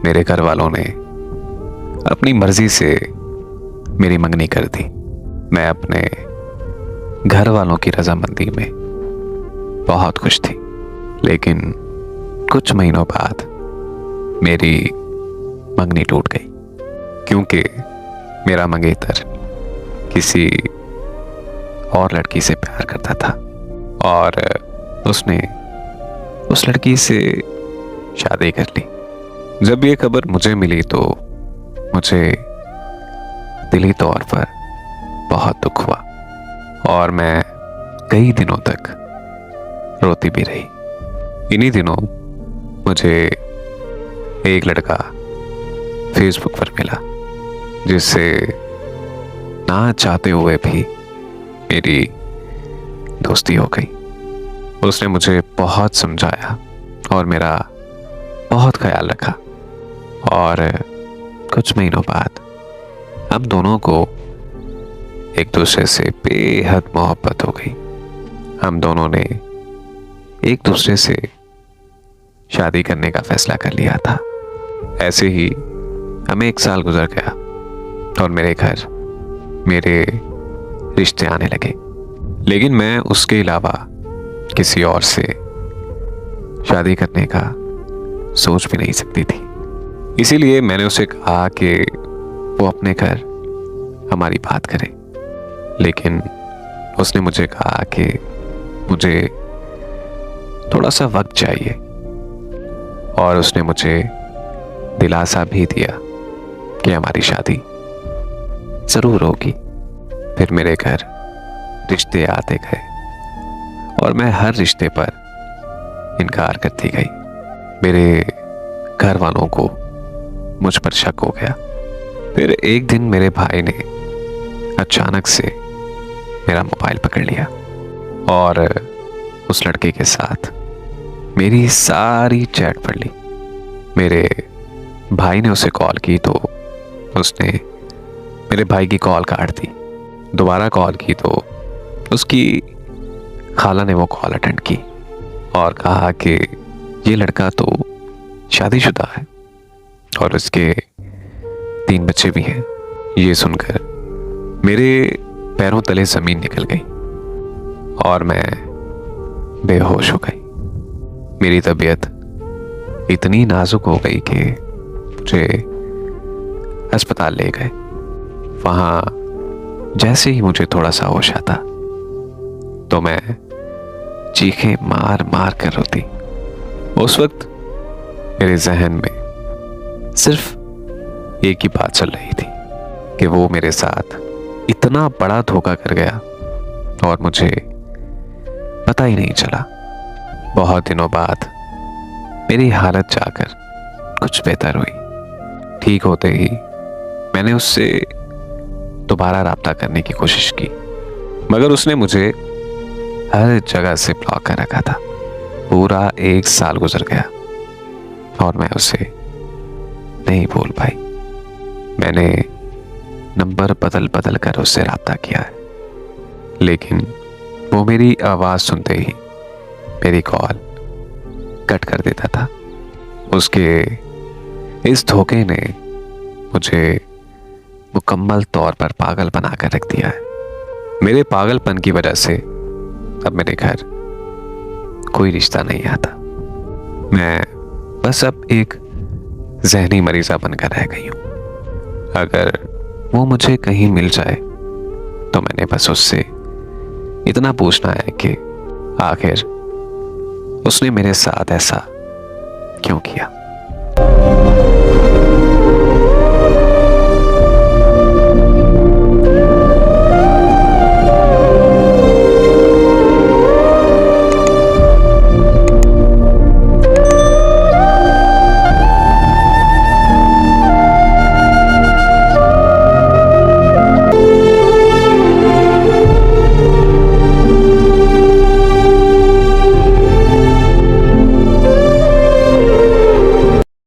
मेरे घर वालों ने अपनी मर्जी से मेरी मंगनी कर दी। मैं अपने घर वालों की रजामंदी में बहुत खुश थी, लेकिन कुछ महीनों बाद मेरी मंगनी टूट गई, क्योंकि मेरा मंगेतर किसी और लड़की से प्यार करता था और उसने उस लड़की से शादी कर ली। जब ये खबर मुझे मिली तो मुझे दिली तौर पर बहुत दुख हुआ और मैं कई दिनों तक रोती भी रही। इन्हीं दिनों मुझे एक लड़का फेसबुक पर मिला, जिससे ना चाहते हुए भी मेरी दोस्ती हो गई। उसने मुझे बहुत समझाया और मेरा बहुत ख्याल रखा और कुछ महीनों बाद हम दोनों को एक दूसरे से बेहद मोहब्बत हो गई। हम दोनों ने एक दूसरे से शादी करने का फैसला कर लिया था। ऐसे ही हमें 1 साल गुजर गया और मेरे घर मेरे रिश्ते आने लगे, लेकिन मैं उसके अलावा किसी और से शादी करने का सोच भी नहीं सकती थी। इसीलिए मैंने उसे कहा कि वो अपने घर हमारी बात करे, लेकिन उसने मुझे कहा कि मुझे थोड़ा सा वक्त चाहिए और उसने मुझे दिलासा भी दिया कि हमारी शादी जरूर होगी। फिर मेरे घर रिश्ते आते गए और मैं हर रिश्ते पर इनकार करती गई। मेरे घर वालों को मुझ पर शक हो गया। फिर एक दिन मेरे भाई ने अचानक से मेरा मोबाइल पकड़ लिया और उस लड़के के साथ मेरी सारी चैट पढ़ ली। मेरे भाई ने उसे कॉल की तो उसने मेरे भाई की कॉल काट दी। दोबारा कॉल की तो उसकी खाला ने वो कॉल अटेंड की और कहा कि ये लड़का तो शादीशुदा है और उसके 3 बच्चे भी हैं। ये सुनकर मेरे पैरों तले जमीन निकल गई और मैं बेहोश हो गई। मेरी तबीयत इतनी नाजुक हो गई कि मुझे अस्पताल ले गए। वहां जैसे ही मुझे थोड़ा सा होश आता तो मैं चीखें मार मार कर रोती। उस वक्त मेरे जहन में सिर्फ एक ही बात चल रही थी कि वो मेरे साथ इतना बड़ा धोखा कर गया और मुझे पता ही नहीं चला। बहुत दिनों बाद मेरी हालत जाकर कुछ बेहतर हुई। ठीक होते ही मैंने उससे दोबारा राब्ता करने की कोशिश की, मगर उसने मुझे हर जगह से ब्लॉक कर रखा था। पूरा 1 साल गुजर गया और मैं उसे नहीं भूल पाई। मैंने नंबर बदल बदल कर उससे राब्ता किया है, लेकिन वो मेरी आवाज सुनते ही मेरी कॉल कट कर देता था। उसके इस धोखे ने मुझे मुकम्मल तौर पर पागल बनाकर रख दिया है। मेरे पागलपन की वजह से अब मेरे घर कोई रिश्ता नहीं आता। मैं बस अब एक जहनी मरीजा बनकर रह गई हूं। अगर वो मुझे कहीं मिल जाए तो मैंने बस उससे इतना पूछना है कि आखिर उसने मेरे साथ ऐसा क्यों किया।